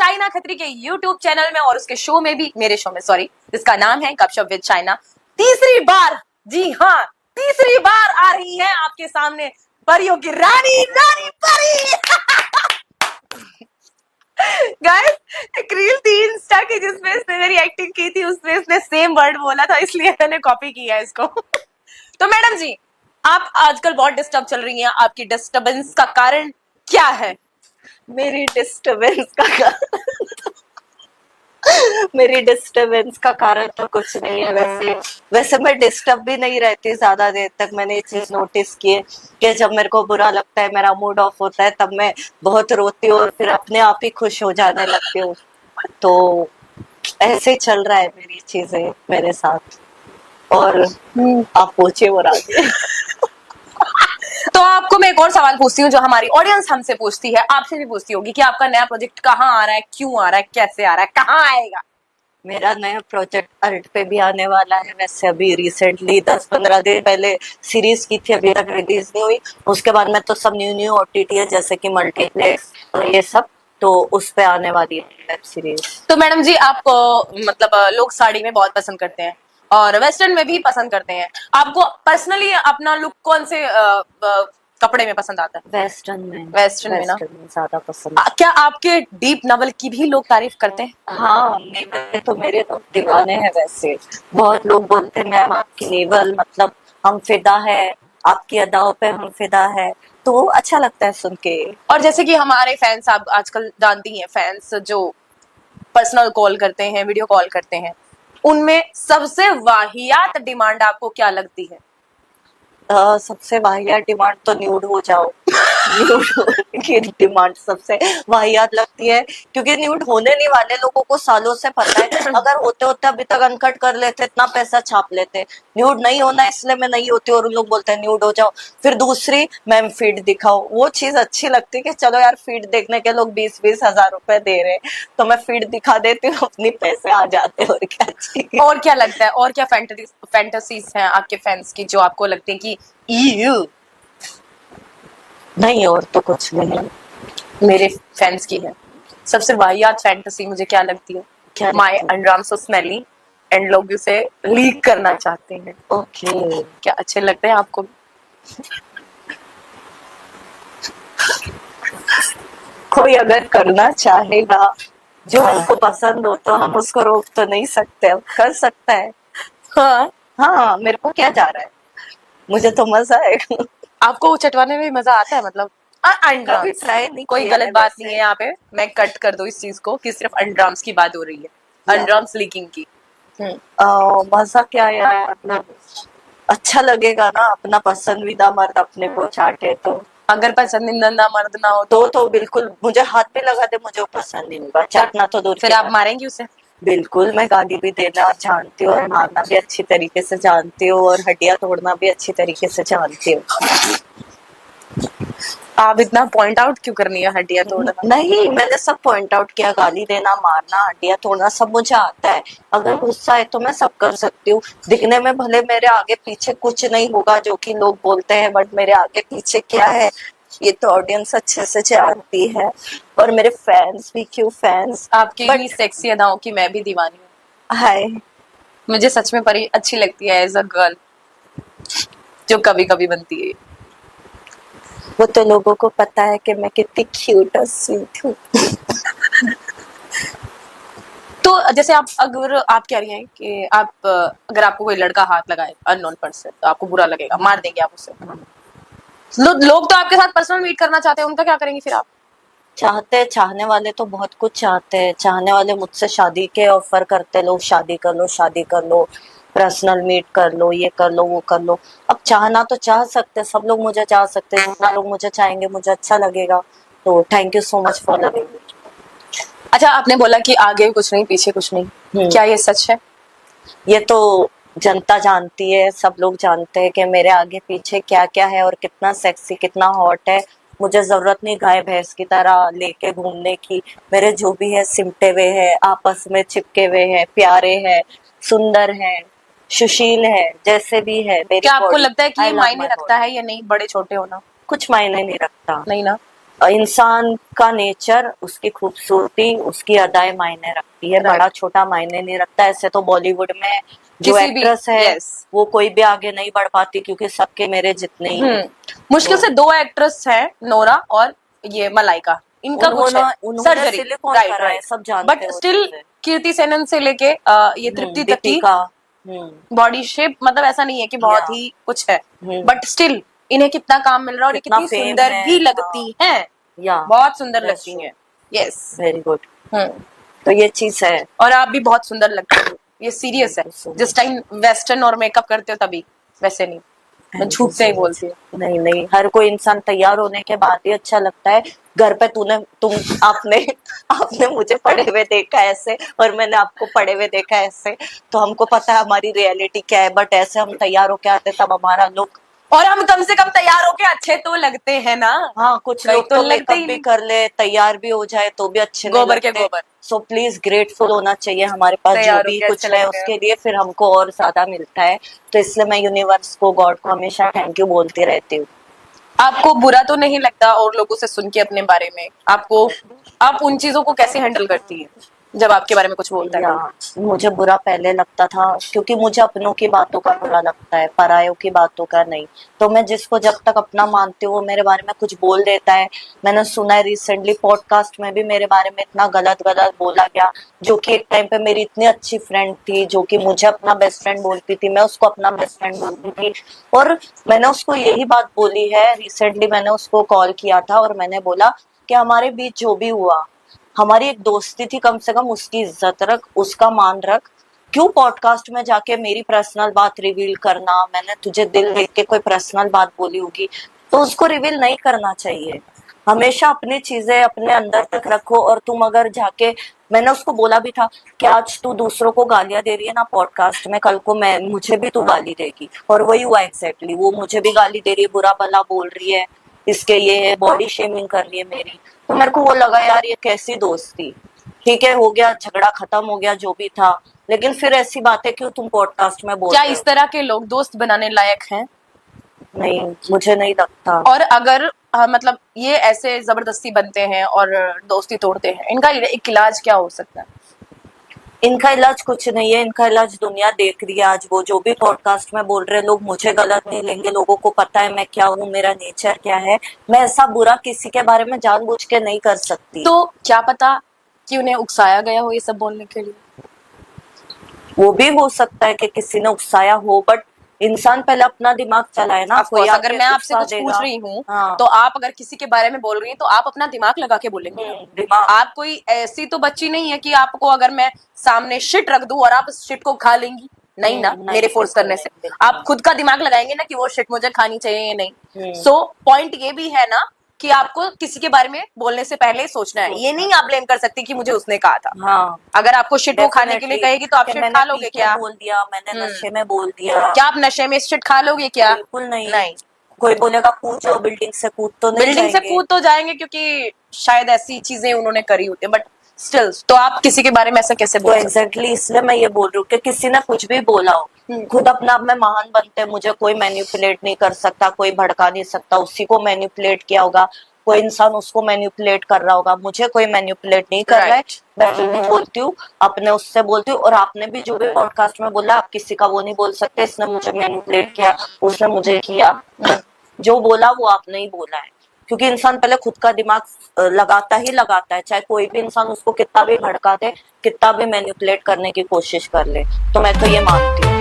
China Khatri के YouTube channel में और उसके शो में भी, मेरे शो में सॉरी, जिसका नाम है गपशप विद चाइना। तीसरी बार, जी हाँ, तीसरी बार आ रही है आपके सामने परियों की रानी, रानी परी। गाइस, एक रील थी इंस्टा की जिसमें इसने मेरी एक्टिंग की थी, उसमें इसने सेम वर्ड बोला था, इसलिए मैंने कॉपी किया है इसको। तो मैडम जी, आप आजकल बहुत डिस्टर्ब चल रही हैं, आपकी डिस्टर्बेंस का कारण क्या है? मेरी डिस्टरबेंस का मेरी डिस्टरबेंस का कारण तो कुछ नहीं है। वैसे मैं डिस्टर्ब भी नहीं रहती ज्यादा देर तक। मैंने ये चीज नोटिस की है कि जब मेरे को बुरा लगता है, मेरा मूड ऑफ होता है, तब मैं बहुत रोती हूँ और फिर अपने आप ही खुश हो जाने लगती हूँ। तो ऐसे चल रहा है मेरी चीजें मेरे साथ। और आप पूछिए वो राजी। तो आपको मैं एक और सवाल पूछती हूँ जो हमारी ऑडियंस हमसे पूछती है, आपसे भी पूछती होगी कि आपका नया प्रोजेक्ट कहाँ आ रहा है, क्यों आ रहा है, कैसे आ रहा है, कहाँ आएगा? मेरा नया प्रोजेक्ट अर्ट पे भी आने वाला है। वैसे अभी रिसेंटली 10-15 दिन पहले सीरीज की थी, अभी तक रिलीज नहीं हुई। उसके बाद में तो सब न्यू ओटीटी है, जैसे कि मल्टीप्लेक्स और ये सब, तो उस पे आने वाली है वेब सीरीज। तो मैडम जी, आपको मतलब लोग साड़ी में बहुत पसंद करते हैं और वेस्टर्न में भी पसंद करते हैं। आपको पर्सनली अपना लुक कौन से कपड़े में पसंद आता है? वेस्टर्न में। वेस्टर्न में ना? वेस्टर्न में ज्यादा पसंद। क्या आपके डीप नवल की भी लोग तारीफ करते हैं? हाँ, नेवल तो मेरे तो दीवाने हैं। वैसे बहुत लोग बोलते हैं मैम आपकी नेवल, मतलब हम फिदा है, आपकी अदाओं पे हम फिदा है। तो वो अच्छा लगता है सुन के। और जैसे कि हमारे फैंस, आप आजकल जानती हैं, फैंस जो पर्सनल कॉल करते हैं, वीडियो कॉल करते हैं, उनमें सबसे वाहियात डिमांड आपको क्या लगती है? सबसे वाहियात डिमांड तो न्यूड हो जाओ। न्यूड की डिमांड सबसे वाहियात लगती है, क्योंकि न्यूड होने नहीं वाले लोगों को सालों से पता है। अगर होते होते अभी तक अनकट कर लेते, इतना पैसा छाप लेते। न्यूड नहीं होना इसलिए मैं नहीं होती, और उन लोग बोलते हैं न्यूड हो जाओ। फिर दूसरी, मैम फीड दिखाओ। वो चीज अच्छी लगती है कि चलो यार, फीड देखने के लोग 20-20 हजार रुपए दे रहे हैं, तो मैं फीड दिखा देती हूँ, अपनी पैसे आ जाते हैं। और क्या चाहिए? और क्या लगता है, और क्या फैंटेसीज हैं आपके फैंस की जो आपको लगती है कि यू? नहीं, और तो कुछ नहीं। मेरे फैंस की है सबसे वाहियात फैंटेसी, मुझे क्या लगती है? क्या माय लगती है? अंडरआर्म सो स्मेली एंड लोग उसे लीक करना चाहते हैं। ओके। क्या अच्छे लगते हैं आपको? कोई अगर करना चाहेगा, जो हमको पसंद हो, तो हम उसको रोक तो नहीं सकते। अब कर सकता है। हाँ, हाँ, मेरे को क्या जा रहा है, मुझे तो मजा आएगा। आपको चटवाने में मजा आता है मतलब? कभी अंडरआर्म्स, ट्राई नहीं कोई किया है गलत बात वैसे। नहीं है यहाँ पे, मैं कट कर दूं इस चीज को कि सिर्फ अंडरआर्म्स की बात हो रही है, अंडरआर्म्स लीकिंग की। मजा क्या यार, मतलब अच्छा लगेगा ना, अपना पसंदीदा मर्द अपने को चाटे तो। अगर पसंदीदा मर्द ना हो तो बिल्कुल मुझे हाथ पे लगा दे, मुझे वो पसंद नहीं होगा। चाटना तो दूर फिर की आप बात। मारेंगी उसे? बिल्कुल, मैं गाली भी देना जानती हूँ और मारना भी अच्छी तरीके से जानती हूँ, और हड्डियां तोड़ना भी अच्छी तरीके से जानती हूँ। आप इतना पॉइंट आउट क्यों करनी है हड्डियां तोड़ना? नहीं, मैंने सब पॉइंट आउट किया। गाली देना, मारना, हड्डियां तोड़ना सब मुझे आता है। अगर गुस्सा है तो मैं सब कर सकती हूँ। दिखने में भले मेरे आगे पीछे कुछ नहीं होगा जो कि लोग बोलते हैं, बट मेरे आगे पीछे क्या है ये तो ऑडियंस अच्छे से जानती है, और मेरे फैंस भी। क्यों फैंस? आपकी इतनी सेक्सी अदाओं की मैं भी दीवानी हूँ। हाय। मुझे सच में परी अच्छी लगती है एज अ गर्ल, जो कभी कभी बनती है। वो तो लोगों को पता है कि मैं कितनी क्यूट और स्वीट हूँ। तो जैसे अगर आप कह रही हैं कि आप अगर आपको कोई लड़का हाथ लगाए, अननोन पर्सन, तो आपको बुरा लगेगा, मार देंगे आप उसे। लोग तो आपके साथ पर्सनल मीट करना चाहते हैं, उनका क्या करेंगे फिर आप? चाहते हैं, चाहने वाले तो बहुत कुछ चाहते हैं। चाहने वाले मुझसे शादी के ऑफर करते, लो शादी कर लो, शादी कर लो, पर्सनल मीट कर लो, ये कर लो, वो कर लो। अब चाहना तो चाह सकते, सब लोग मुझे चाह सकते हैं। जितना लोग मुझे चाहेंगे मुझे अच्छा लगेगा। तो thank you so much for loving. अच्छा, आपने बोला कि आगे कुछ नहीं पीछे कुछ नहीं, क्या ये सच है? ये तो जनता जानती है, सब लोग जानते हैं कि मेरे आगे पीछे क्या क्या है, और कितना सेक्सी, कितना हॉट है। मुझे जरूरत नहीं गाय भैंस की तरह लेके घूमने की। मेरे जो भी है सिमटे हुए हैं, आपस में चिपके हुए हैं, प्यारे हैं, सुंदर हैं, सुशील है, जैसे भी है मेरी क्या आपको बॉडी। लगता है कि आई ये लव मायने माय रखता बॉडी। है या नहीं, बड़े छोटे होना? कुछ मायने नहीं रखता। नहीं ना? इंसान का नेचर, उसकी खूबसूरती, उसकी अदाएं मायने रखती है, Right. बड़ा छोटा मायने नहीं रखता। ऐसे तो बॉलीवुड में जो किसी भी, एक्ट्रेस है yes. वो कोई भी आगे नहीं बढ़ पाती, क्योंकि सबके मेरे जितने ही हैं। मुश्किल से 2 एक्ट्रेस हैं, नोरा और ये मलाइका, इनका कुछ है उन्होंने सर्जरी, सिलिकॉन राइट करा है, राइट, सब जानते बट हैं वो स्टिल चीजें। कीर्ति सेनन से लेके ये तृप्ति तक की दीपिका। बॉडी शेप, मतलब ऐसा नहीं है कि बहुत या। ही कुछ है, हम्म। बट स्टिल इन्हें कितना काम मिल रहा है और ये कितना कितनी फेम सुंदर है, भी हाँ। लगती हैं, या बहुत सुंदर That's लगती true. हैं, यस। Very good. तो ये चीज है। और आप भी बहुत सुंदर लगते हो, ये सीरियस है। Thank you so जिस much. टाइम वेस्टर्न और मेकअप करते हो तभी, वैसे नहीं, मैं Thank झूठ you से ही so much. बोलती हूँ। नहीं नहीं, हर कोई इंसान तैयार होने के बाद ही अच्छा लगता है। घर पे आपने आपने मुझे पढ़े हुए देखा है ऐसे, और मैंने आपको पढ़े हुए देखा है ऐसे, तो हमको पता है हमारी रियलिटी क्या है। बट ऐसे हम तैयार होके आते तब हमारा लुक, और हम कम से कम तैयार होके अच्छे तो लगते हैं ना। हाँ, कुछ कई लोग तो तो लगते मेकअप ही भी नहीं। कर ले, तैयार भी हो जाए तो भी अच्छे नहीं गोबर के लगते। गोबर। सो प्लीज ग्रेटफुल होना चाहिए हमारे पास जो तैयार भी होके कुछ अच्छे है, लगते हैं। उसके लिए फिर हमको और ज्यादा मिलता है। तो इसलिए मैं यूनिवर्स को, गॉड को हमेशा थैंक यू बोलती रहती हूँ। आपको बुरा तो नहीं लगता और लोगों से सुन के अपने बारे में? आप उन चीजों को कैसे हैंडल करती है जब आपके बारे में कुछ बोलता है? या मुझे बुरा पहले लगता था, क्योंकि मुझे अपनों की बातों का बुरा लगता है, परायों की बातों का नहीं। तो मैं जिसको जब तक अपना मानती हूँ वो मेरे बारे में कुछ बोल देता है। मैंने सुना है रिसेंटली पॉडकास्ट में भी मेरे बारे में इतना गलत गलत बोला गया, जो कि एक टाइम पे मेरी इतनी अच्छी फ्रेंड थी, जो कि मुझे अपना बेस्ट फ्रेंड बोलती थी, मैं उसको अपना बेस्ट फ्रेंड बोलती थी। और मैंने उसको यही बात बोली है, रिसेंटली मैंने उसको कॉल किया था और मैंने बोला कि हमारे बीच जो भी हुआ, हमारी एक दोस्ती थी, कम से कम उसकी इज्जत रख, उसका मान रख। क्यों पॉडकास्ट में जाके मेरी पर्सनल बात रिवील करना? मैंने तुझे दिल देख के कोई पर्सनल बात बोली होगी तो उसको रिवील नहीं करना चाहिए। हमेशा अपनी चीजें अपने अंदर तक रखो। और तुम अगर जाके, मैंने उसको बोला भी था कि आज तू दूसरों को गालियां दे रही है ना पॉडकास्ट में, कल को मुझे भी तू गाली देगी। और वही हुआ एग्जैक्टली, वो मुझे भी गाली दे रही है, बुरा भला बोल रही है, इसके ये बॉडी शेमिंग कर रही है मेरी। तो मेरे को वो लगा यार ये कैसी दोस्ती। ठीक है, हो गया, झगड़ा खत्म हो गया जो भी था, लेकिन फिर ऐसी बातें क्यों तुम पॉडकास्ट में बोल क्या रहे इस हो? तरह के लोग दोस्त बनाने लायक हैं? नहीं, मुझे नहीं लगता। और अगर मतलब ये ऐसे जबरदस्ती बनते हैं और दोस्ती तोड़ते हैं, इनका एक इलाज क्या हो सकता है? इनका इलाज कुछ नहीं है, इनका इलाज दुनिया देख रही है। आज वो जो भी पॉडकास्ट में बोल रहे लोग, मुझे गलत नहीं लेंगे, लोगों को पता है मैं क्या हूँ, मेरा नेचर क्या है। मैं ऐसा बुरा किसी के बारे में जानबूझ के नहीं कर सकती। तो क्या पता कि उन्हें उकसाया गया हो ये सब बोलने के लिए? वो भी हो सकता है कि किसी ने उकसाया हो, बट इंसान पहले अपना दिमाग चलाए ना। Of कोई course, अगर आके मैं आपसे उकसा कुछ पूछ देगा। रही हूँ हाँ। तो आप अगर किसी के बारे में बोल रही हैं तो आप अपना दिमाग लगा के बोलेंगे। दिमाग। आप कोई ऐसी तो बच्ची नहीं है कि आपको अगर मैं सामने शिट रख दूं और आप उस शिट को खा लेंगी, नहीं ना, नहीं, मेरे फोर्स बिल्कुल करने नहीं, से। बिल्कुल आप खुद का दिमाग लगाएंगे ना कि वो शिट मुझे खानी चाहिए या नहीं। हम्म। सो पॉइंट ये भी है ना कि आपको किसी के बारे में बोलने से पहले सोचना है। ये नहीं आप ब्लेम कर सकती कि मुझे उसने कहा था। हाँ, अगर आपको शिट वो खाने के लिए Definitely, कहेगी तो आप कि शिट मैंने खा लोगे पी के क्या? बोल दिया, मैंने नशे में बोल दिया। क्या आप नशे में शिट खा लोगे क्या? बिल्कुल नहीं। नहीं। कोई बोलेगा कूद जाओ बिल्डिंग से, कूद तो नहीं बिल्डिंग से जाएंगे। कूद तो जाएंगे क्योंकि शायद ऐसी चीजें उन्होंने करी होती है, बट स्टिल तो आप किसी के बारे में ऐसा कैसे तो बोल सकते एग्जैक्टली इसलिए मैं ये बोल रही हूँ कि किसी ने कुछ भी बोला हो, खुद अपने आप में महान बनते हैं। मुझे कोई मैनिपुलेट नहीं कर सकता, कोई भड़का नहीं सकता। उसी को मैनिपुलेट किया होगा, कोई इंसान उसको मैनिपुलेट कर रहा होगा, मुझे कोई मैनिपुलेट नहीं कर रहा है। मैं फिर भी बोलती हूँ, अपने उससे बोलती हूँ। और आपने भी जो भी पॉडकास्ट में बोला, आप किसी का वो नहीं बोल सकते इसने मुझे मैनिपुलेट किया, उसने मुझे किया। जो बोला वो आपने ही बोला है, क्योंकि इंसान पहले खुद का दिमाग लगाता ही लगाता है। चाहे कोई भी इंसान उसको कितना भी भड़का दे, कितना भी मैनिपुलेट करने की कोशिश कर ले। तो मैं तो ये मानती हूँ।